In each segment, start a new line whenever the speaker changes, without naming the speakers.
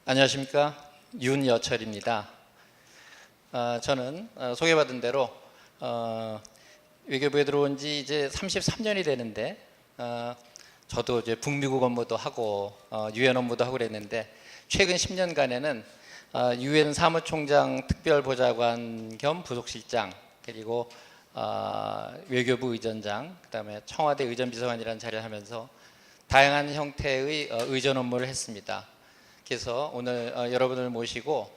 안녕하십니까, 윤여철입니다. 저는 소개받은 대로 외교부에 들어온 지 이제 33년이 되는데 저도 이제 북미국 업무도 하고 유엔 업무도 하고 그랬는데, 최근 10년간에는 유엔 사무총장 특별보좌관 겸 부속실장, 그리고 외교부 의전장, 그다음에 청와대 의전비서관이라는 자리를 하면서 다양한 형태의 의전 업무를 했습니다. 그래서 오늘 여러분을 모시고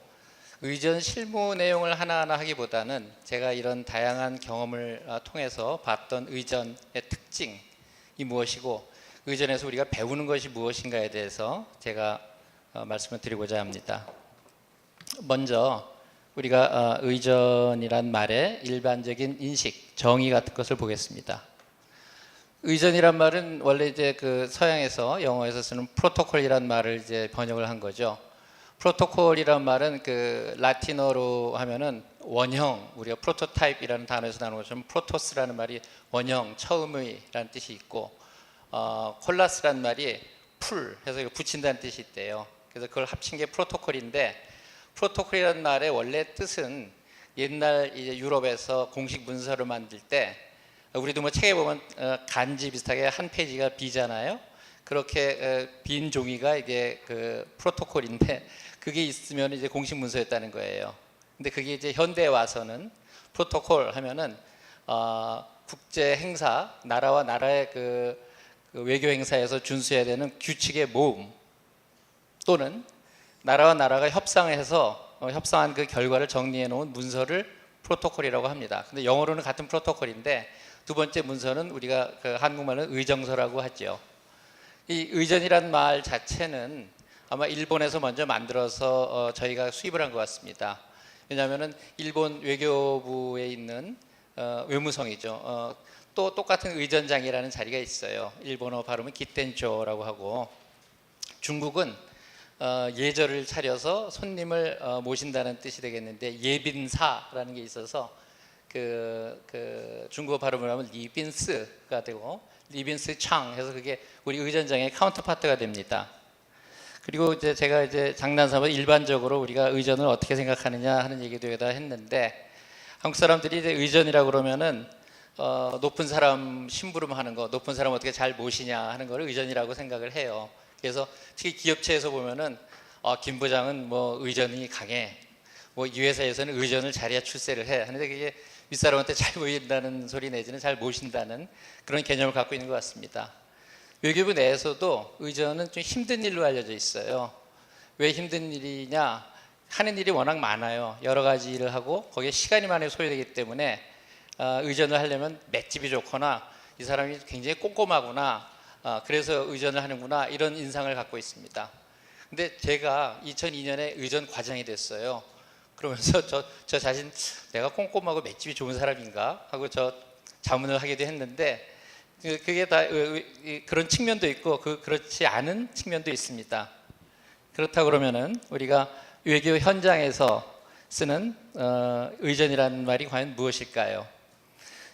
의전 실무 내용을 하나하나 하기보다는 제가 이런 다양한 경험을 통해서 봤던 의전의 특징이 무엇이고, 의전에서 우리가 배우는 것이 무엇인가에 대해서 제가 말씀을 드리고자 합니다. 먼저 우리가 의전이란 말의 일반적인 인식, 정의 같은 것을 보겠습니다. 의전이란 말은 원래 이제 그 서양에서, 영어에서 쓰는 프로토콜이란 말을 이제 번역을 한 거죠. 프로토콜이란 말은 그 라틴어로 하면은 원형, 우리가 프로토타입이라는 단어에서 나오는 것처럼 프로토스라는 말이 원형, 처음의라는 뜻이 있고, 콜라스라는 말이 풀 해서 붙인다는 뜻이 있대요. 그래서 그걸 합친 게 프로토콜인데, 프로토콜이라는 말의 원래 뜻은 옛날 이제 유럽에서 공식 문서를 만들 때, 우리도 뭐 책에 보면 간지 비슷하게 한 페이지가 비잖아요. 그렇게 빈 종이가 이게 그 프로토콜인데, 그게 있으면 이제 공식 문서였다는 거예요. 근데 그게 이제 현대에 와서는 프로토콜 하면은 국제 행사, 나라와 나라의 그 외교 행사에서 준수해야 되는 규칙의 모음, 또는 나라와 나라가 협상을 해서 협상한 그 결과를 정리해 놓은 문서를 프로토콜이라고 합니다. 근데 영어로는 같은 프로토콜인데, 두 번째 문서는 우리가 그 한국말은 의정서라고 하죠. 이 의전이란 말 자체는 아마 일본에서 먼저 만들어서 저희가 수입을 한 것 같습니다. 왜냐하면은 일본 외교부에 있는 외무성이죠. 또 똑같은 의전장이라는 자리가 있어요. 일본어 발음은 기텐조라고 하고, 중국은 예절을 차려서 손님을 모신다는 뜻이 되겠는데, 예빈사라는 게 있어서 그 중국어 발음을 하면 리빈스가 되고, 리빈스 창 해서 그게 우리 의전장의 카운터파트가 됩니다. 그리고 이제 제가 이제 장난삼아 일반적으로 우리가 의전을 어떻게 생각하느냐 하는 얘기도 여기다 했는데, 한국 사람들이 이제 의전이라고 그러면은 높은 사람 심부름하는 거, 높은 사람 어떻게 잘 모시냐 하는 걸 의전이라고 생각을 해요. 그래서 특히 기업체에서 보면은 김 부장은 뭐 의전이 강해, 뭐 이 회사에서는 의전을 잘해야 출세를 해 하는데, 그게 윗사람한테 잘 보인다는 소리 내지는 잘 모신다는 그런 개념을 갖고 있는 것 같습니다. 외교부 내에서도 의전은 좀 힘든 일로 알려져 있어요. 왜 힘든 일이냐? 하는 일이 워낙 많아요. 여러 가지 일을 하고 거기에 시간이 많이 소요되기 때문에 의전을 하려면 맷집이 좋거나 이 사람이 굉장히 꼼꼼하구나, 그래서 의전을 하는구나, 이런 인상을 갖고 있습니다. 근데 제가 2002년에 의전 과장이 됐어요. 그러면서 저 자신, 내가 꼼꼼하고 맷집이 좋은 사람인가 하고 저 자문을 하기도 했는데, 그게 다 그런 측면도 있고 그렇지 않은 측면도 있습니다. 그렇다고 그러면은 우리가 외교 현장에서 쓰는 의전이라는 말이 과연 무엇일까요?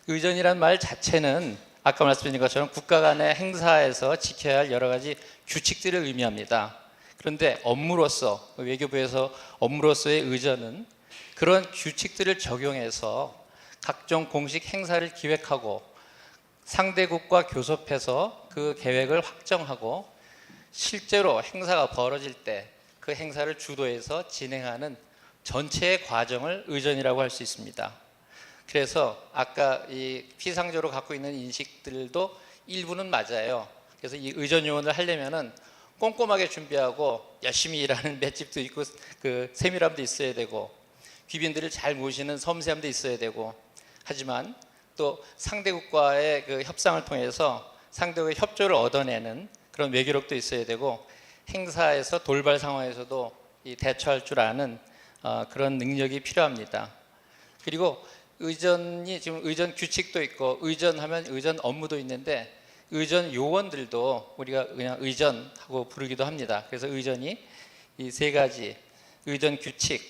의전이라는 말 자체는 아까 말씀드린 것처럼 국가 간의 행사에서 지켜야 할 여러 가지 규칙들을 의미합니다. 그런데 업무로서, 외교부에서 업무로서의 의전은 그런 규칙들을 적용해서 각종 공식 행사를 기획하고 상대국과 교섭해서 그 계획을 확정하고 실제로 행사가 벌어질 때 그 행사를 주도해서 진행하는 전체의 과정을 의전이라고 할 수 있습니다. 그래서 아까 이 피상적으로 갖고 있는 인식들도 일부는 맞아요. 그래서 이 의전 요원을 하려면은 꼼꼼하게 준비하고 열심히 일하는 맷집도 있고 그 세밀함도 있어야 되고, 귀빈들을 잘 모시는 섬세함도 있어야 되고, 하지만 또 상대국과의 그 협상을 통해서 상대국의 협조를 얻어내는 그런 외교력도 있어야 되고, 행사에서 돌발 상황에서도 이 대처할 줄 아는 그런 능력이 필요합니다. 그리고 의전이 지금 의전 규칙도 있고, 의전하면 의전 업무도 있는데, 의전 요원들도 우리가 그냥 의전하고 부르기도 합니다. 그래서 의전이 이 세 가지, 의전 규칙,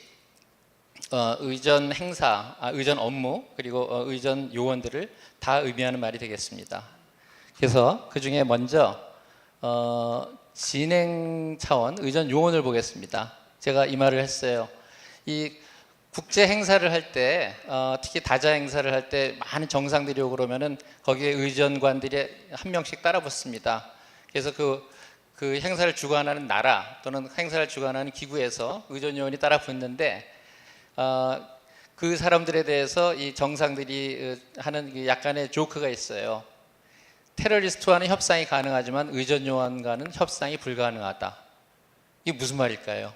의전 행사, 의전 업무, 그리고 의전 요원들을 다 의미하는 말이 되겠습니다. 그래서 그 중에 먼저 진행 차원 의전 요원을 보겠습니다. 제가 이 말을 했어요. 이 국제 행사를 할 때, 특히 다자 행사를 할 때 많은 정상들이 오고 그러면은 거기에 의전관들이 한 명씩 따라 붙습니다. 그래서 그 행사를 주관하는 나라 또는 행사를 주관하는 기구에서 의전 요원이 따라 붙는데, 그 사람들에 대해서 이 정상들이 하는 그 약간의 조크가 있어요. 테러리스트와는 협상이 가능하지만 의전 요원과는 협상이 불가능하다. 이게 무슨 말일까요?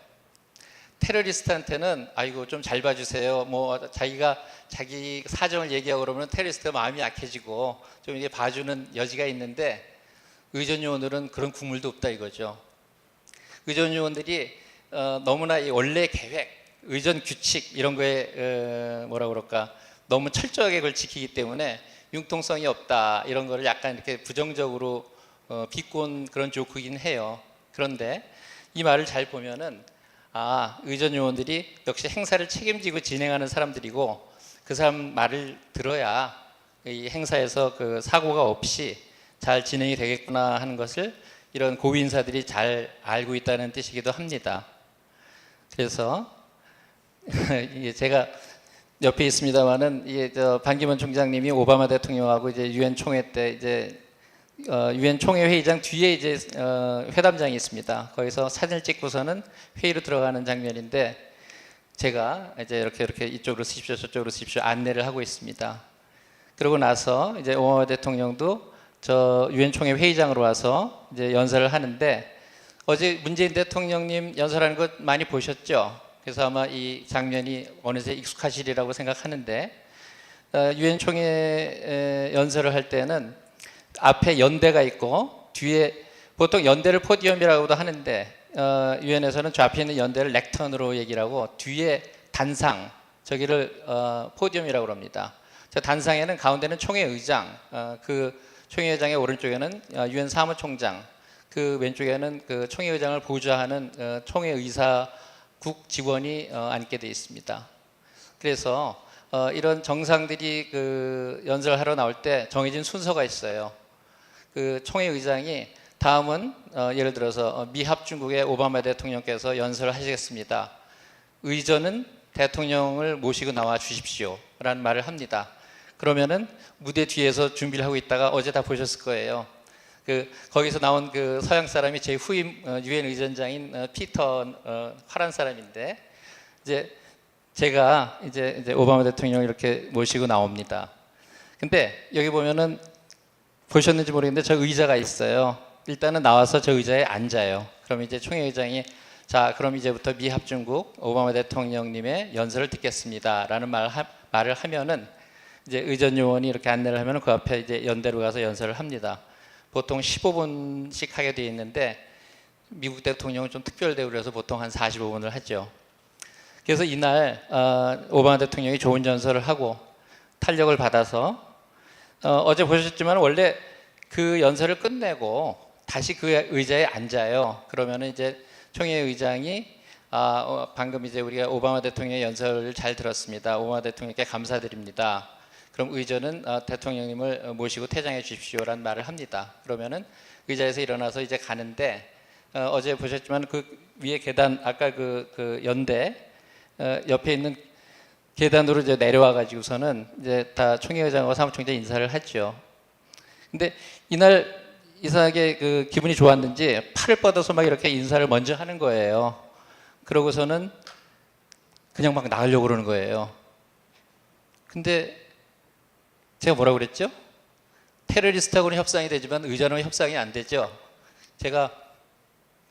테러리스트한테는 아이고 좀 잘 봐주세요. 뭐 자기가 자기 사정을 얘기하고 그러면 테러리스트가 마음이 약해지고 좀 이게 봐주는 여지가 있는데, 의전 요원들은 그런 국물도 없다 이거죠. 의전 요원들이 너무나 이 원래 계획, 의전 규칙 이런 거에 뭐라 그럴까 너무 철저하게 그걸 지키기 때문에 융통성이 없다 이런 거를 약간 이렇게 부정적으로 비꼰 그런 조크이긴 해요. 그런데 이 말을 잘 보면은 의전 요원들이 역시 행사를 책임지고 진행하는 사람들이고, 그 사람 말을 들어야 이 행사에서 그 사고가 없이 잘 진행이 되겠구나 하는 것을 이런 고위 인사들이 잘 알고 있다는 뜻이기도 합니다. 그래서 제가 옆에 있습니다만은 이게 반기문 총장님이 오바마 대통령하고 이제 유엔 총회 때 이제 유엔 총회 회의장 뒤에 이제 회담장이 있습니다. 거기서 사진을 찍고서는 회의로 들어가는 장면인데, 제가 이제 이렇게 이쪽으로 쓰십시오, 저쪽으로 쓰십시오 안내를 하고 있습니다. 그러고 나서 이제 오바마 대통령도 저 유엔 총회 회의장으로 와서 이제 연설을 하는데, 어제 문재인 대통령님 연설하는 것 많이 보셨죠? 그래서 아마 이 장면이 어느새 익숙하시리라고 생각하는데, 유엔 총회 연설을 할 때는 앞에 연대가 있고 뒤에 보통 연대를 포디움이라고도 하는데, 유엔에서는 저 앞에 있는 연대를 렉턴으로 얘기를 하고 뒤에 단상 저기를 포디움이라고 합니다. 저 단상에는 가운데는 총회의장, 그 총회의장의 오른쪽에는 유엔 사무총장, 그 왼쪽에는 그 총회의장을 보좌하는 총회의사국 직원이 앉게 되어 있습니다. 그래서 이런 정상들이 그 연설을 하러 나올 때 정해진 순서가 있어요. 그 총회의장이 다음은 예를 들어서 미합중국의 오바마 대통령께서 연설을 하시겠습니다. 의전은 대통령을 모시고 나와 주십시오 라는 말을 합니다. 그러면은 무대 뒤에서 준비를 하고 있다가 어제 다 보셨을 거예요. 거기서 나온 그 서양 사람이 제 후임 유엔 의전장인 피터, 파란 사람인데, 이제 제가 이제 오바마 대통령 이렇게 모시고 나옵니다. 근데 여기 보면은 보셨는지 모르겠는데 저 의자가 있어요. 일단은 나와서 저 의자에 앉아요. 그럼 이제 총회의장이 자, 그럼 이제부터 미합중국 오바마 대통령님의 연설을 듣겠습니다 라는 말을 하면은 이제 의전 요원이 이렇게 안내를 하면은 그 앞에 이제 연대로 가서 연설을 합니다. 보통 15분씩 하게 되어 있는데, 미국 대통령은 좀 특별 대우라서 보통 한 45분을 하죠. 그래서 이날 오바마 대통령이 좋은 연설을 하고 탄력을 받아서 어제 보셨지만 원래 그 연설을 끝내고 다시 그 의자에 앉아요. 그러면은 이제 총회의장이 방금 이제 우리가 오바마 대통령의 연설을 잘 들었습니다. 오바마 대통령께 감사드립니다. 그럼 의전은 대통령님을 모시고 퇴장해 주십시오라는 말을 합니다. 그러면은 의자에서 일어나서 이제 가는데, 어제 보셨지만 그 위에 계단, 아까 그 연대 옆에 있는 계단으로 이제 내려와 가지고서는 이제 다 총회의장과 사무총장 인사를 했죠. 근데 이날 이상하게 그 기분이 좋았는지 팔을 뻗어서 막 이렇게 인사를 먼저 하는 거예요. 그러고서는 그냥 막 나가려고 그러는 거예요. 근데 제가 뭐라고 그랬죠? 테러리스트하고는 협상이 되지만 의전하고는 협상이 안 되죠. 제가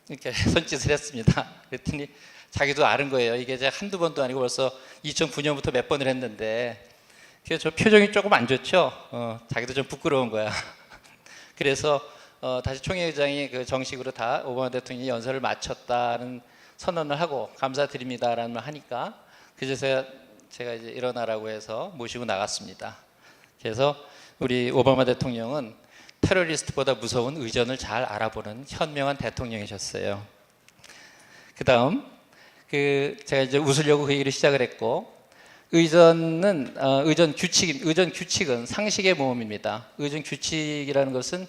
이렇게 손짓을 했습니다. 그랬더니 자기도 아는 거예요. 이게 제가 한두 번도 아니고 벌써 2009년부터 몇 번을 했는데, 그래서 저 표정이 조금 안 좋죠. 자기도 좀 부끄러운 거야. 그래서 다시 총회의장이 그 정식으로 다 오바마 대통령이 연설을 마쳤다는 선언을 하고 감사드립니다라는 말 하니까, 그제서야 제가 이제 일어나라고 해서 모시고 나갔습니다. 그래서 우리 오바마 대통령은 테러리스트보다 무서운 의전을 잘 알아보는 현명한 대통령이셨어요. 그 다음 제가 이제 웃으려고 그 얘기를 시작을 했고, 의전은 의전 규칙은 상식의 모험입니다. 의전 규칙이라는 것은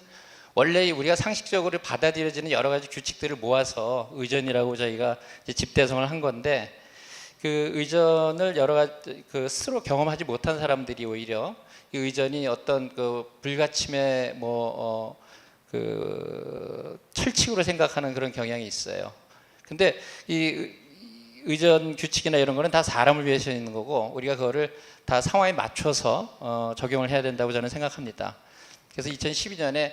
원래 우리가 상식적으로 받아들여지는 여러 가지 규칙들을 모아서 의전이라고 저희가 이제 집대성을 한 건데, 그 의전을 여러 가지 그 스스로 경험하지 못한 사람들이 오히려 이 의전이 어떤 그 불가침의 그 철칙으로 생각하는 그런 경향이 있어요. 근데 이 의전 규칙이나 이런 거는 다 사람을 위해서 있는 거고, 우리가 그거를 다 상황에 맞춰서 적용을 해야 된다고 저는 생각합니다. 그래서 2012년에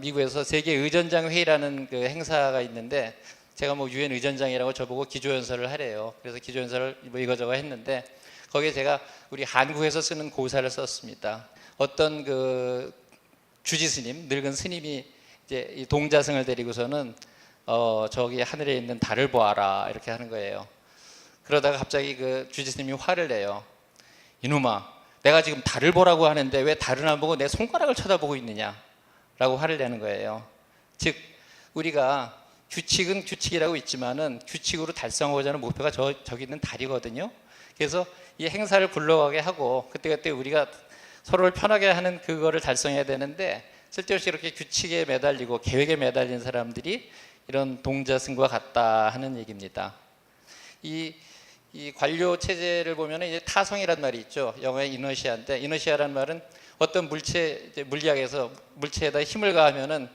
미국에서 세계 의전장 회의라는 그 행사가 있는데, 제가 뭐 유엔 의전장이라고 저보고 기조연설을 하래요. 그래서 기조연설을 뭐 이거저거 했는데, 거기에 제가 우리 한국에서 쓰는 고사를 썼습니다. 어떤 그 주지 스님, 늙은 스님이 이제 이 동자승을 데리고서는 저기 하늘에 있는 달을 보아라 이렇게 하는 거예요. 그러다가 갑자기 그 주지 스님이 화를 내요. 이놈아, 내가 지금 달을 보라고 하는데 왜 달을 안 보고 내 손가락을 쳐다보고 있느냐 라고 화를 내는 거예요. 즉 우리가 규칙은 규칙이라고 있지만은 규칙으로 달성하고자 하는 목표가 저기 있는 달이거든요. 그래서 이 행사를 굴러가게 하고 그때그때 우리가 서로를 편하게 하는 그거를 달성해야 되는데, 쓸데없이 이렇게 규칙에 매달리고 계획에 매달린 사람들이 이런 동자승과 같다 하는 얘기입니다. 이 관료 체제를 보면 이제 타성이란 말이 있죠. 영어의 이너시아인데, 이너시아란 말은 어떤 물리학에서 물체에다 힘을 가하면은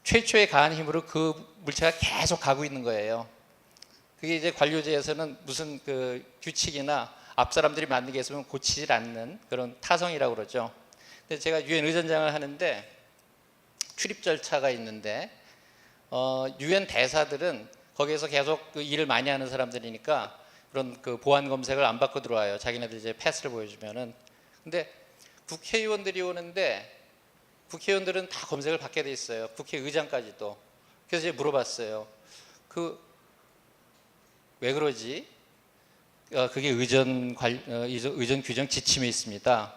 최초의 가한 힘으로 그 물체가 계속 가고 있는 거예요. 그게 이제 관료제에서는 무슨 그 규칙이나 앞 사람들이 만든 게 있으면 고치질 않는 그런 타성이라고 그러죠. 근데 제가 유엔 의전장을 하는데 출입 절차가 있는데, 유엔 대사들은 거기에서 계속 그 일을 많이 하는 사람들이니까 그런 그 보안 검색을 안 받고 들어와요. 자기네들 이제 패스를 보여주면은. 근데 국회의원들이 오는데 국회의원들은 다 검색을 받게 돼 있어요. 국회의장까지도. 그래서 이제 물어봤어요. 왜 그러지? 그게 의전 규정 지침에 있습니다.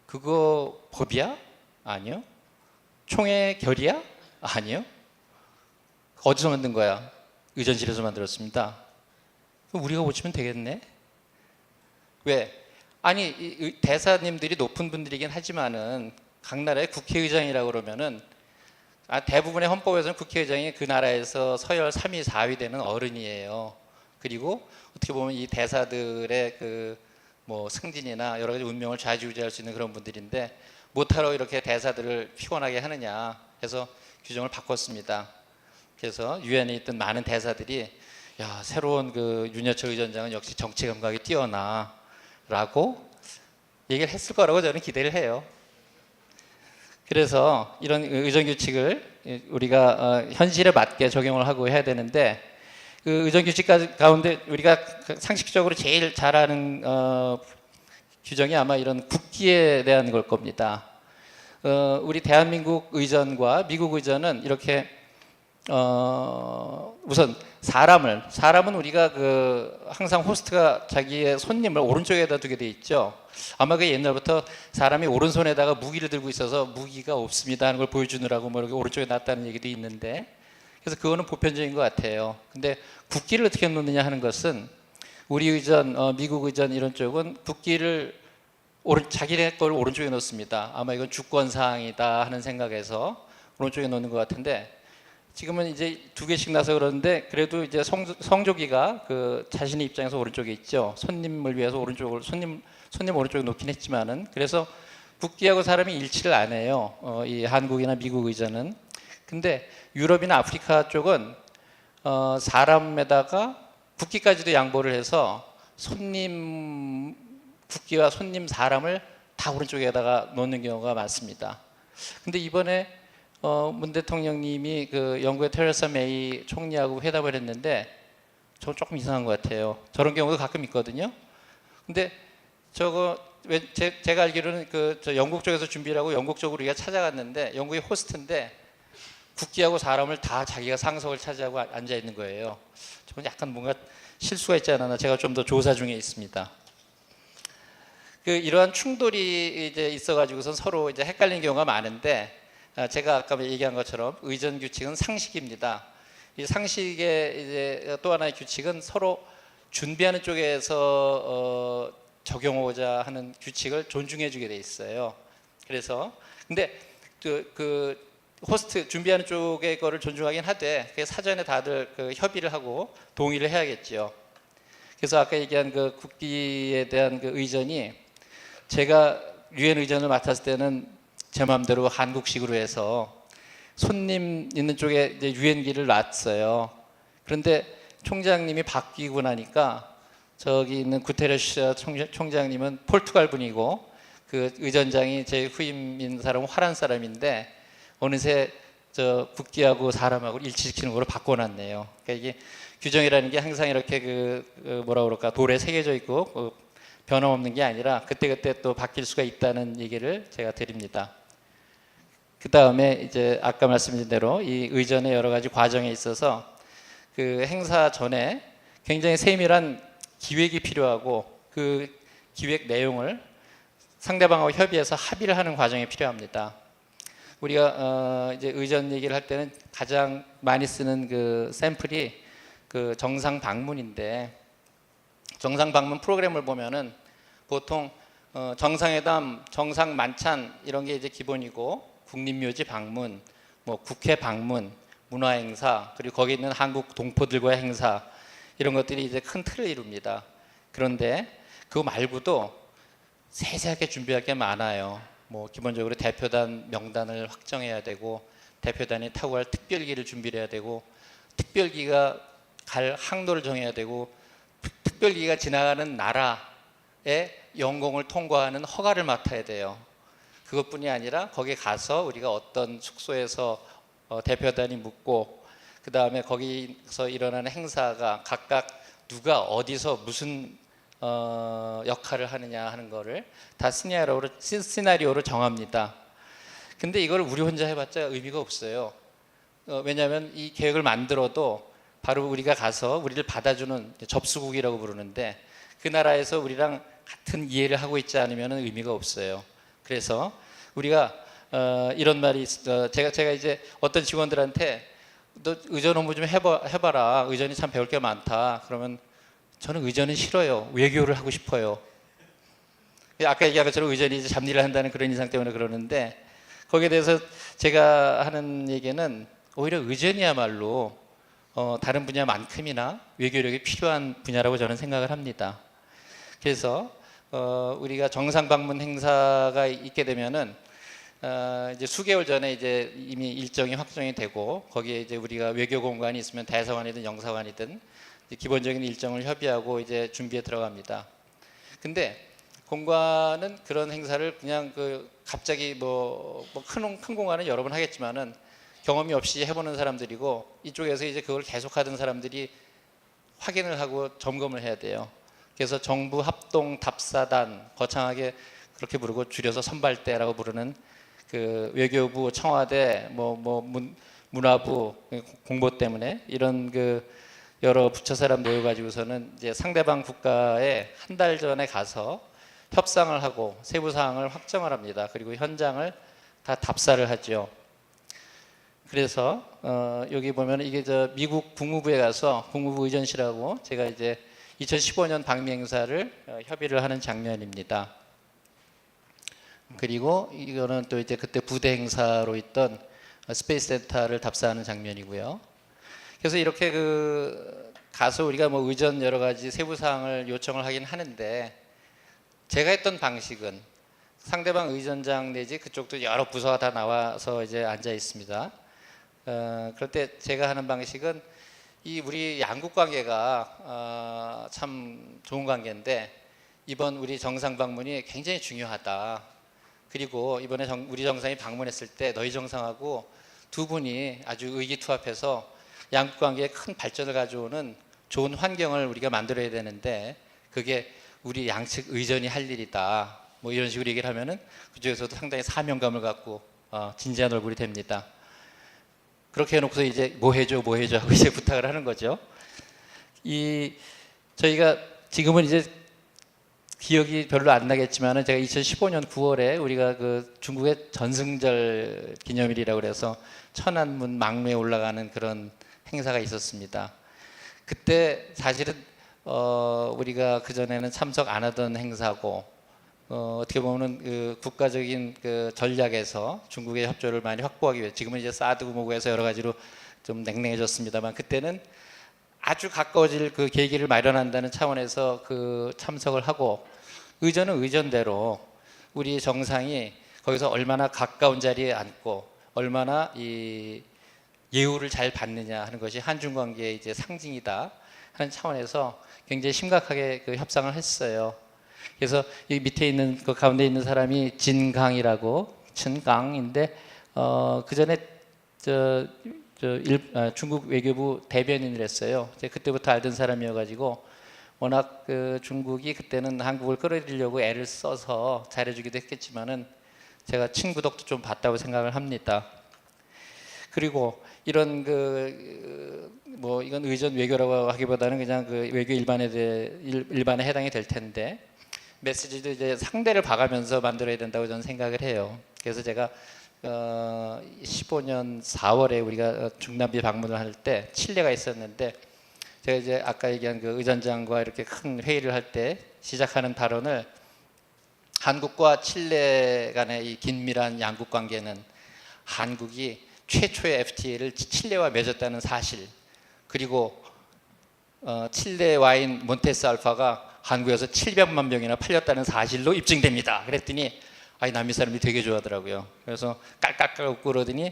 그거 법이야? 아니요. 총회 결의야? 아니요. 어디서 만든 거야? 의전실에서 만들었습니다. 그럼 우리가 고치면 되겠네? 왜? 아니 대사님들이 높은 분들이긴 하지만은 각 나라의 국회의장이라고 그러면은 대부분의 헌법에서는 국회의장이 그 나라에서 서열 3위, 4위 되는 어른이에요. 그리고 어떻게 보면 이 대사들의 그 뭐 승진이나 여러 가지 운명을 좌지우지할 수 있는 그런 분들인데, 못하러 이렇게 대사들을 피곤하게 하느냐 해서 규정을 바꿨습니다. 그래서 유엔에 있던 많은 대사들이 야, 새로운 그 윤여철 의전장은 역시 정치 감각이 뛰어나라고 얘기를 했을 거라고 저는 기대를 해요. 그래서 이런 의전 규칙을 우리가 현실에 맞게 적용을 하고 해야 되는데, 그 의전 규칙 가운데 우리가 상식적으로 제일 잘 아는 규정이 아마 이런 국기에 대한 걸 겁니다. 우리 대한민국 의전과 미국 의전은 이렇게 우선 사람은 우리가 그 항상 호스트가 자기의 손님을 오른쪽에다 두게 돼 있죠. 아마 그 옛날부터 사람이 오른손에다가 무기를 들고 있어서 무기가 없습니다 하는 걸 보여주느라고 뭐 이렇게 오른쪽에 놨다는 얘기도 있는데, 그래서 그거는 보편적인 것 같아요. 근데 국기를 어떻게 놓느냐 하는 것은 우리 의전, 미국 의전 이런 쪽은 국기를 자기네 걸 오른쪽에 놓습니다. 아마 이건 주권 사항이다 하는 생각에서 오른쪽에 놓는 것 같은데, 지금은 이제 2개씩 나서 그러는데 그래도 이제 성조기가 그 자신의 입장에서 오른쪽에 있죠. 손님을 위해서 손님 오른쪽에 놓긴 했지만은, 그래서 국기하고 사람이 일치를 안 해요. 이 한국이나 미국 의전은. 근데 유럽이나 아프리카 쪽은 사람에다가 국기까지도 양보를 해서 국기와 손님 사람을 다 오른쪽에다가 놓는 경우가 많습니다. 근데 이번에 문 대통령님이 그 영국의 테레사 메이 총리하고 회담을 했는데 저 조금 이상한 것 같아요. 저런 경우도 가끔 있거든요. 근데 제가 알기로는 저 영국 쪽에서 준비를 하고 영국 쪽으로 우리가 찾아갔는데, 영국이 호스트인데 국기하고 사람을 다 자기가 상석을 차지하고 앉아 있는 거예요. 저건 약간 뭔가 실수가 있지 않았나, 제가 좀 더 조사 중에 있습니다. 이러한 충돌이 이제 있어가지고선 서로 이제 헷갈리는 경우가 많은데, 제가 아까 얘기한 것처럼 의전 규칙은 상식입니다. 이 상식의 이제 또 하나의 규칙은 서로 준비하는 쪽에서 적용하고자 하는 규칙을 존중해주게 돼 있어요. 그래서 근데 호스트 준비하는 쪽의 거를 존중하긴 하되 그게 사전에 다들 그 협의를 하고 동의를 해야겠지요. 그래서 아까 얘기한 그 국기에 대한 그 의전이 제가 유엔 의전을 맡았을 때는 제 마음대로 한국식으로 해서 손님 있는 쪽에 이제 유엔기를 놨어요. 그런데 총장님이 바뀌고 나니까 저기 있는 구테레스 총장님은 포르투갈 분이고 그 의전장이 제 후임인 사람은 화란 사람인데 어느새 저 국기하고 사람하고 일치시키는 걸로 바꿔놨네요. 그러니까 이게 규정이라는 게 항상 이렇게 뭐라 그럴까 돌에 새겨져 있고 변함없는 게 아니라 그때그때 또 바뀔 수가 있다는 얘기를 제가 드립니다. 그 다음에 이제 아까 말씀드린 대로 이 의전의 여러 가지 과정에 있어서 그 행사 전에 굉장히 세밀한 기획이 필요하고 그 기획 내용을 상대방하고 협의해서 합의를 하는 과정이 필요합니다. 우리가 이제 의전 얘기를 할 때는 가장 많이 쓰는 그 샘플이 그 정상 방문인데 정상 방문 프로그램을 보면은 보통 정상회담, 정상 만찬 이런 게 이제 기본이고 국립묘지 방문, 뭐 국회 방문, 문화행사 그리고 거기 있는 한국 동포들과의 행사 이런 것들이 이제 큰 틀을 이룹니다. 그런데 그거 말고도 세세하게 준비할 게 많아요. 뭐 기본적으로 대표단 명단을 확정해야 되고 대표단이 타고 갈 특별기를 준비를 해야 되고 특별기가 갈 항로를 정해야 되고 특별기가 지나가는 나라의 영공을 통과하는 허가를 맡아야 돼요. 그것뿐이 아니라 거기 가서 우리가 어떤 숙소에서 대표단이 묵고 그 다음에 거기서 일어나는 행사가 각각 누가 어디서 무슨 역할을 하느냐 하는 거를 다 시나리오로 정합니다. 근데 이걸 우리 혼자 해봤자 의미가 없어요. 왜냐하면 이 계획을 만들어도 바로 우리가 가서 우리를 받아주는 접수국이라고 부르는데 그 나라에서 우리랑 같은 이해를 하고 있지 않으면 의미가 없어요. 그래서 우리가 이런 말이 제가 이제 어떤 직원들한테 너 의전 업무 좀 해봐라. 의전이 참 배울 게 많다. 그러면 저는 의전은 싫어요. 외교를 하고 싶어요. 아까 얘기한 것처럼 의전이 이제 잡일을 한다는 그런 인상 때문에 그러는데 거기에 대해서 제가 하는 얘기는 오히려 의전이야말로 다른 분야만큼이나 외교력이 필요한 분야라고 저는 생각을 합니다. 그래서 우리가 정상 방문 행사가 있게 되면은 이제 수개월 전에 이제 이미 일정이 확정이 되고 거기에 이제 우리가 외교 공관이 있으면 대사관이든 영사관이든 기본적인 일정을 협의하고 이제 준비에 들어갑니다. 근데 공관은 그런 행사를 그냥 갑자기 큰 공관은 여러 번 하겠지만은 경험이 없이 해보는 사람들이고 이쪽에서 이제 그걸 계속 하던 사람들이 확인을 하고 점검을 해야 돼요. 그래서 정부 합동 답사단 거창하게 그렇게 부르고 줄여서 선발대라고 부르는 그 외교부, 청와대, 문화부 공보 때문에 이런 여러 부처 사람 모여가지고서는 이제 상대방 국가에 한 달 전에 가서 협상을 하고 세부 사항을 확정을 합니다. 그리고 현장을 다 답사를 하죠. 그래서 여기 보면 이게 미국 국무부에 가서 국무부 의전실하고 제가 이제 2015년 방미 행사를 협의를 하는 장면입니다. 그리고 이거는 또 이제 그때 부대 행사로 있던 스페이스 센터를 답사하는 장면이고요. 그래서 이렇게 가서 우리가 의전 여러 가지 세부 사항을 요청을 하긴 하는데 제가 했던 방식은 상대방 의전장 내지 그쪽도 여러 부서가 다 나와서 이제 앉아 있습니다. 그럴 때 제가 하는 방식은 우리 양국 관계가 참 좋은 관계인데 이번 우리 정상 방문이 굉장히 중요하다. 그리고 이번에 우리 정상이 방문했을 때 너희 정상하고 두 분이 아주 의기투합해서 양국 관계에 큰 발전을 가져오는 좋은 환경을 우리가 만들어야 되는데 그게 우리 양측 의전이 할 일이다. 이런 식으로 얘기를 하면은 그쪽에서도 상당히 사명감을 갖고 진지한 얼굴이 됩니다. 그렇게 해놓고서 이제 뭐 해줘 하고 이제 부탁을 하는 거죠. 저희가 지금은 이제 기억이 별로 안 나겠지만은 제가 2015년 9월에 우리가 중국의 전승절 기념일이라고 그래서 천안문 망루에 올라가는 그런 행사가 있었습니다. 그때 사실은 우리가 그전에는 참석 안 하던 행사고 어떻게 보면 그 국가적인 그 전략에서 중국의 협조를 많이 확보하기 위해 지금은 이제 사드 뭐고해서 여러 가지로 좀 냉랭해졌습니다만 그때는 아주 가까워질 그 계기를 마련한다는 차원에서 그 참석을 하고 의전은 의전대로 우리 정상이 거기서 얼마나 가까운 자리에 앉고 얼마나 이 예우를 잘 받느냐 하는 것이 한중 관계의 이제 상징이다 하는 차원에서 굉장히 심각하게 그 협상을 했어요. 그래서 이 밑에 있는 그 가운데 있는 사람이 진강이라고 진강인데 그 전에 중국 외교부 대변인을 했어요. 그때부터 알던 사람이어가지고 워낙 그 중국이 그때는 한국을 끌어들이려고 애를 써서 잘해주기도 했겠지만은 제가 친구덕도 좀 봤다고 생각을 합니다. 그리고 이런 뭐 이건 의전 외교라고 하기보다는 그냥 그 외교 일반에 해당이 될 텐데 메시지도 이제 상대를 봐가면서 만들어야 된다고 저는 생각을 해요. 그래서 제가 15년 4월에 우리가 중남미 방문을 할 때 칠레가 있었는데 제가 이제 아까 얘기한 그 의전장과 이렇게 큰 회의를 할 때 시작하는 발언을 한국과 칠레 간의 이 긴밀한 양국 관계는 한국이 최초의 FTA를 칠레와 맺었다는 사실 그리고 칠레 와인 몬테스 알파가 한국에서 700만 병이나 팔렸다는 사실로 입증됩니다. 그랬더니 남미 사람들이 되게 좋아하더라고요. 그래서 깔깔깔 웃고 그러더니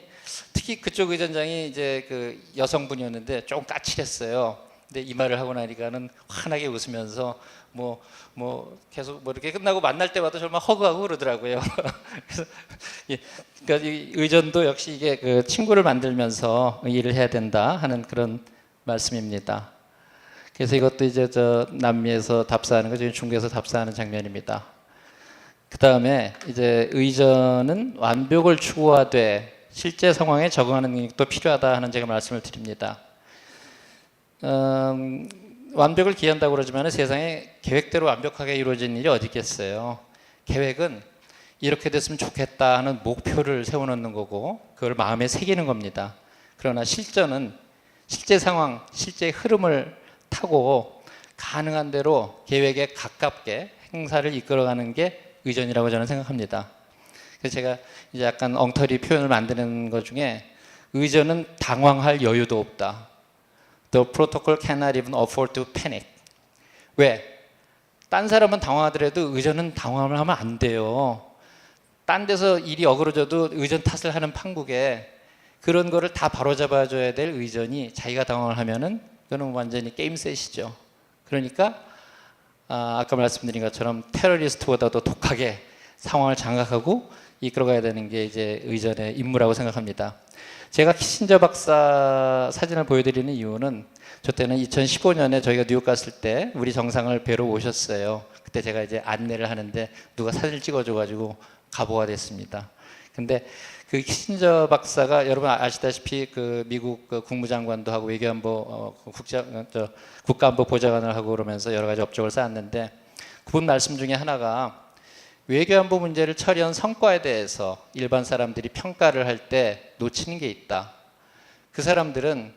특히 그쪽 의전장이 이제 그 여성분이었는데 조금 까칠했어요. 근데 이 말을 하고 나니까는 환하게 웃으면서 뭐 계속 뭐 이렇게 끝나고 만날 때마다 정말 허그하고 그러더라고요. 그래서 그러니까 이 의전도 역시 이게 그 친구를 만들면서 일을 해야 된다 하는 그런 말씀입니다. 그래서 이것도 이제 저 남미에서 답사하는 거 지금 중국에서 답사하는 장면입니다. 그 다음에 이제 의전은 완벽을 추구하되 실제 상황에 적응하는 능력도 필요하다 하는 제가 말씀을 드립니다. 완벽을 기한다고 그러지만 세상에 계획대로 완벽하게 이루어진 일이 어디 있겠어요. 계획은 이렇게 됐으면 좋겠다 하는 목표를 세워놓는 거고 그걸 마음에 새기는 겁니다. 그러나 실전은 실제 상황, 실제 흐름을 타고 가능한 대로 계획에 가깝게 행사를 이끌어가는 게 의전이라고 저는 생각합니다. 그래서 제가 이제 약간 엉터리 표현을 만드는 것 중에 의전은 당황할 여유도 없다. The protocol cannot even afford to panic. 왜? 딴 사람은 당황하더라도 의전은 당황을 하면 안 돼요. 딴 데서 일이 어그러져도 의전 탓을 하는 판국에 그런 거를 다 바로잡아줘야 될 의전이 자기가 당황을 하면은 그건 완전히 게임셋이죠. 그러니까 아까 말씀드린 것처럼 테러리스트보다도 독하게 상황을 장악하고 이끌어가야 되는 게 이제 의전의 임무라고 생각합니다. 제가 키신저 박사 사진을 보여드리는 이유는 저 때는 2015년에 저희가 뉴욕 갔을 때 우리 정상을 뵈러 오셨어요. 그때 제가 이제 안내를 하는데 누가 사진을 찍어줘가지고 가보가 됐습니다. 근데 그 키신저 박사가 여러분 아시다시피 그 미국 그 국무장관도 하고 외교안보 국가안보 보좌관을 하고 그러면서 여러 가지 업적을 쌓았는데 그분 말씀 중에 하나가 외교안보 문제를 처리한 성과에 대해서 일반 사람들이 평가를 할 때 놓치는 게 있다. 그 사람들은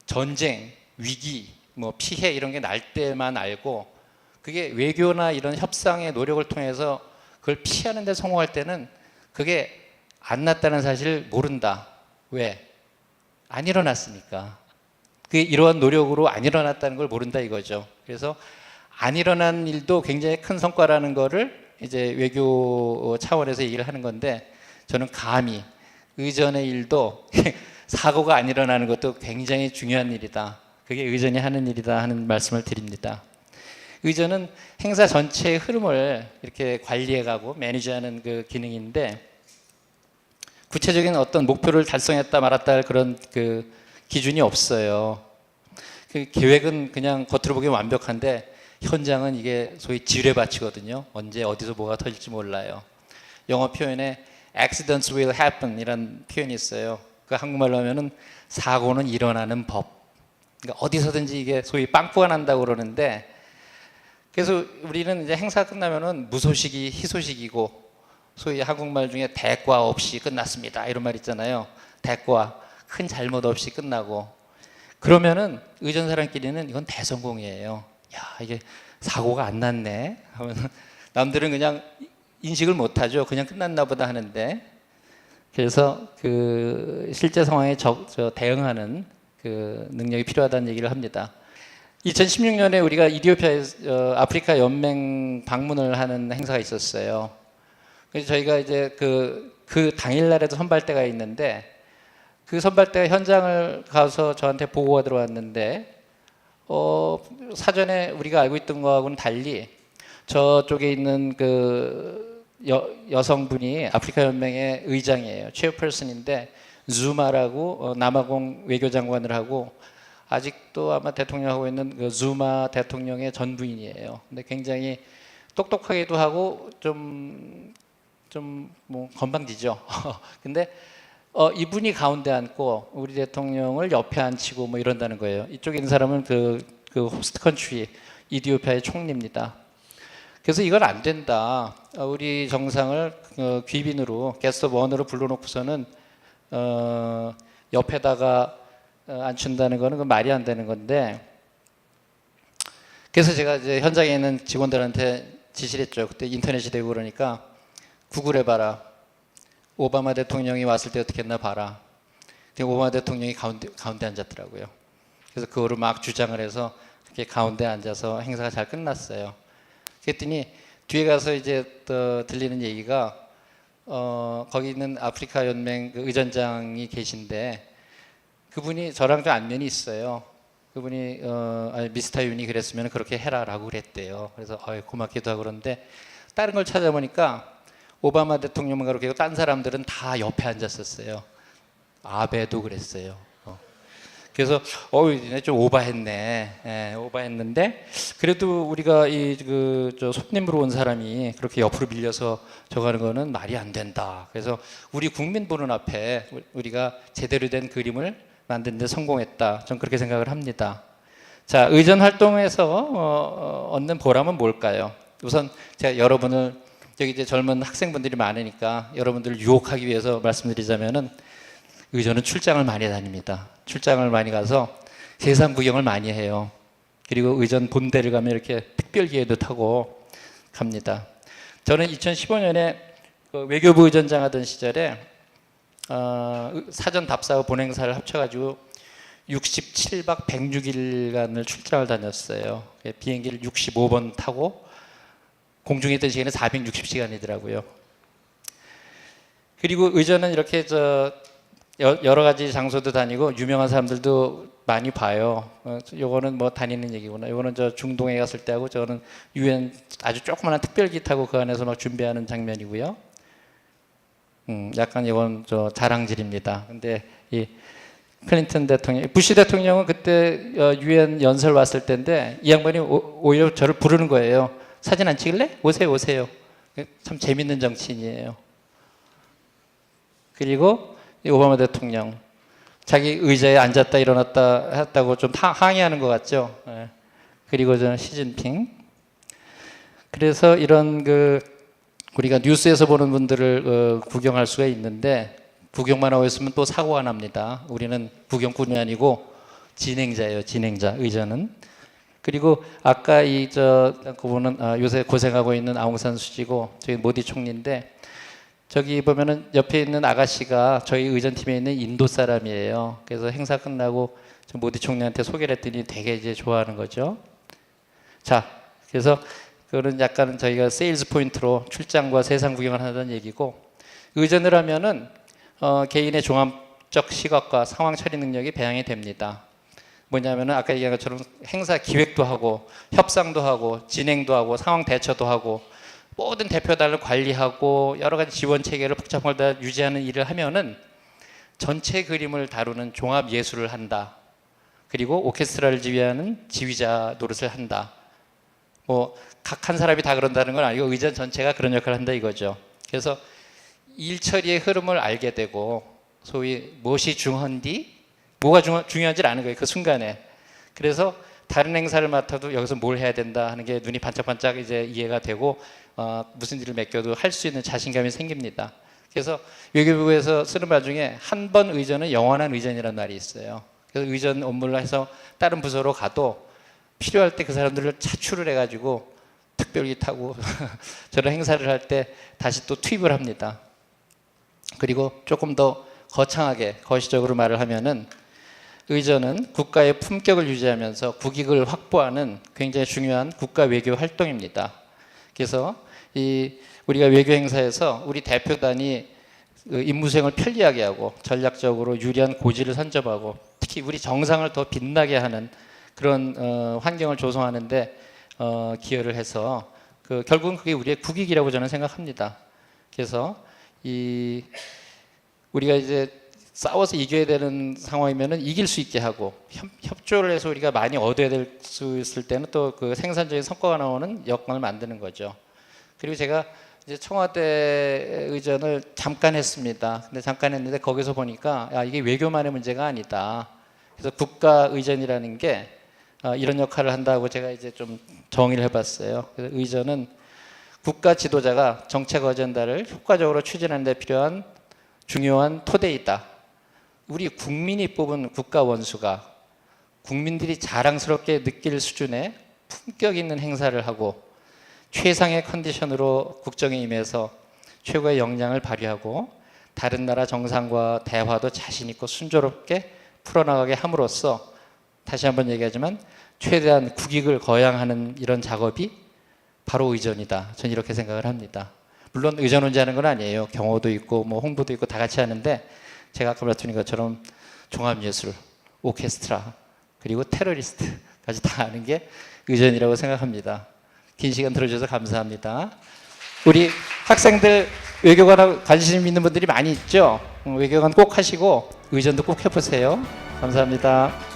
전쟁, 위기, 뭐 피해 이런 게 날 때만 알고 그게 외교나 이런 협상의 노력을 통해서 그걸 피하는 데 성공할 때는 그게 안 났다는 사실을 모른다. 왜? 안 일어났으니까. 그게 이러한 노력으로 안 일어났다는 걸 모른다 이거죠. 그래서 안 일어난 일도 굉장히 큰 성과라는 거를 이제 외교 차원에서 얘기를 하는 건데 저는 감히 의전의 일도 사고가 안 일어나는 것도 굉장히 중요한 일이다. 그게 의전이 하는 일이다 하는 말씀을 드립니다. 의전은 행사 전체의 흐름을 이렇게 관리해가고 매니지하는 그 기능인데 구체적인 어떤 목표를 달성했다 말았다 할 그런 그 기준이 없어요. 그 계획은 그냥 겉으로 보기엔 완벽한데 현장은 이게 소위 지뢰밭이거든요. 언제 어디서 뭐가 터질지 몰라요. 영어 표현에 accidents will happen 이란 표현이 있어요. 그 한국말로 하면은 사고는 일어나는 법. 그러니까 어디서든지 이게 소위 빵꾸가 난다고 그러는데 그래서 우리는 이제 행사 끝나면은 무소식이 희소식이고 소위 한국말 중에 대과 없이 끝났습니다. 이런 말 있잖아요. 대과, 큰 잘못 없이 끝나고. 그러면은 의전 사람끼리는 이건 대성공이에요. 야, 이게 사고가 안 났네. 하면 남들은 그냥 인식을 못하죠. 그냥 끝났나 보다 하는데, 그래서 그 실제 상황에 대응하는 그 능력이 필요하다는 얘기를 합니다. 2016년에 우리가 이디오피아에 아프리카 연맹 방문을 하는 행사가 있었어요. 그래서 저희가 이제 그 당일날에도 선발대가 있는데, 그 선발대가 현장을 가서 저한테 보고가 들어왔는데, 사전에 우리가 알고 있던 거하고는 달리 저쪽에 있는 그 여성분이 아프리카 연맹의 의장이에요. 체어퍼슨인데 zuma라고 남아공 외교장관을 하고 아직도 아마 대통령하고 있는 그 zu마 대통령의 전 부인이에요. 근데 굉장히 똑똑하기도 하고 좀 뭐 건방지죠. 근데 이분이 가운데 앉고 우리 대통령을 옆에 앉히고 뭐 이런다는 거예요. 이쪽에 있는 사람은 그 호스트 컨트리 이디오피아의 총리입니다. 그래서 이건 안 된다. 우리 정상을 귀빈으로 게스트 원으로 불러놓고서는 옆에다가 앉힌다는 거는 그건 말이 안 되는 건데, 그래서 제가 이제 현장에 있는 직원들한테 지시를 했죠. 그때 인터넷이 되고 그러니까 구글해봐라. 오바마 대통령이 왔을 때 어떻게 했나 봐라. 근데 오바마 대통령이 가운데 앉았더라고요. 그래서 그거를 막 주장을 해서 그렇게 가운데 앉아서 행사가 잘 끝났어요. 그랬더니 뒤에 가서 이제 또 들리는 얘기가 거기 있는 아프리카 연맹 그 의전장이 계신데 그분이 저랑 좀 안면이 있어요. 그분이 미스터 윤이 그랬으면 그렇게 해라라고 그랬대요. 그래서 고맙기도 하고 그런데 다른 걸 찾아보니까 오바마 대통령만 그렇게 하고 딴 사람들은 다 옆에 앉았었어요. 아베도 그랬어요. 그래서 얘네 좀 오바했네. 오바했는데 그래도 우리가 저 손님으로 온 사람이 그렇게 옆으로 밀려서 저거 하는 거는 말이 안 된다. 그래서 우리 국민 보는 앞에 우리가 제대로 된 그림을 만드는 데 성공했다. 전 그렇게 생각을 합니다. 자, 의전 활동에서 얻는 보람은 뭘까요? 우선 제가 여러분을 여기 이제 젊은 학생분들이 많으니까 여러분들을 유혹하기 위해서 말씀드리자면은 의전은 출장을 많이 다닙니다. 출장을 많이 가서 세상 구경을 많이 해요. 그리고 의전 본대를 가면 이렇게 특별기에도 타고 갑니다. 저는 2015년에 외교부 의전장 하던 시절에 사전 답사와 본행사를 합쳐가지고 67박 106일간을 출장을 다녔어요. 비행기를 65번 타고 공중에 있던 시간은 460시간이더라고요. 그리고 의전은 이렇게 여러 가지 장소도 다니고 유명한 사람들도 많이 봐요. 요거는 뭐 다니는 얘기구나. 요거는 저 중동에 갔을 때 하고 저는 유엔 아주 조그마한 특별기 타고 그 안에서 막 준비하는 장면이고요. 약간 이건 저 자랑질입니다. 근데 이 클린턴 대통령, 부시 대통령은 그때 유엔 연설 왔을 때인데 이 양반이 오히려 저를 부르는 거예요. 사진 안 찍을래? 오세요, 오세요. 참 재밌는 정치인이에요. 그리고 오바마 대통령 자기 의자에 앉았다 일어났다 했다고 좀 항의하는 것 같죠. 그리고 저는 시진핑. 그래서 이런 우리가 뉴스에서 보는 분들을 구경할 수가 있는데 구경만 하고 있으면 또 사고가 납니다. 우리는 구경꾼이 아니고 진행자예요. 진행자 의전은. 그리고 아까 그분은 요새 고생하고 있는 아웅산 수지고 저기 모디 총리인데 저기 보면은 옆에 있는 아가씨가 저희 의전팀에 있는 인도 사람이에요. 그래서 행사 끝나고 모디 총리한테 소개를 했더니 되게 이제 좋아하는 거죠. 자, 그래서 그거는 약간 저희가 세일즈 포인트로 출장과 세상 구경을 하는 얘기고, 의전을 하면은 개인의 종합적 시각과 상황 처리 능력이 배양이 됩니다. 뭐냐면은 아까 얘기한 것처럼 행사 기획도 하고 협상도 하고 진행도 하고 상황 대처도 하고 모든 대표단을 관리하고 여러 가지 지원 체계를 복잡한 걸 다 유지하는 일을 하면은 전체 그림을 다루는 종합 예술을 한다. 그리고 오케스트라를 지휘하는 지휘자 노릇을 한다. 뭐 각 한 사람이 다 그런다는 건 아니고 의전 전체가 그런 역할을 한다 이거죠. 그래서 일 처리의 흐름을 알게 되고 소위 무엇이 중헌디 뭐가 중요한지를 아는 거예요. 그 순간에. 그래서 다른 행사를 맡아도 여기서 뭘 해야 된다 하는 게 눈이 반짝반짝 이제 이해가 되고 무슨 일을 맡겨도 할 수 있는 자신감이 생깁니다. 그래서 외교부에서 쓰는 말 중에 한 번 의전은 영원한 의전이라는 말이 있어요. 그래서 의전 업무를 해서 다른 부서로 가도 필요할 때 그 사람들을 차출을 해가지고 특별히 타고 저런 행사를 할 때 다시 또 투입을 합니다. 그리고 조금 더 거창하게 거시적으로 말을 하면은 의전은 국가의 품격을 유지하면서 국익을 확보하는 굉장히 중요한 국가 외교 활동입니다. 그래서 우리가 외교 행사에서 우리 대표단이 임무 수행을 편리하게 하고 전략적으로 유리한 고지를 선점하고 특히 우리 정상을 더 빛나게 하는 그런 환경을 조성하는데 기여를 해서 결국은 그게 우리의 국익이라고 저는 생각합니다. 그래서 우리가 이제 싸워서 이겨야 되는 상황이면은 이길 수 있게 하고 협조를 해서 우리가 많이 얻어야 될 수 있을 때는 또 그 생산적인 성과가 나오는 여건을 만드는 거죠. 그리고 제가 이제 청와대 의전을 잠깐 했습니다. 근데 잠깐 했는데 거기서 보니까 이게 외교만의 문제가 아니다. 그래서 국가 의전이라는 게 이런 역할을 한다고 제가 이제 좀 정의를 해봤어요. 그래서 의전은 국가 지도자가 정책 어젠다를 효과적으로 추진하는 데 필요한 중요한 토대이다. 우리 국민이 뽑은 국가 원수가 국민들이 자랑스럽게 느낄 수준의 품격 있는 행사를 하고 최상의 컨디션으로 국정에 임해서 최고의 역량을 발휘하고 다른 나라 정상과 대화도 자신 있고 순조롭게 풀어나가게 함으로써 다시 한번 얘기하지만 최대한 국익을 거양하는 이런 작업이 바로 의전이다. 저는 이렇게 생각을 합니다. 물론 의전 혼자 하는 건 아니에요. 경호도 있고 뭐 홍보도 있고 다 같이 하는데 제가 아까 말씀드린 것처럼 종합예술, 오케스트라 그리고 테러리스트까지 다 하는 게 의전이라고 생각합니다. 긴 시간 들어주셔서 감사합니다. 우리 학생들 외교관하고 관심 있는 분들이 많이 있죠? 외교관 꼭 하시고 의전도 꼭 해보세요. 감사합니다.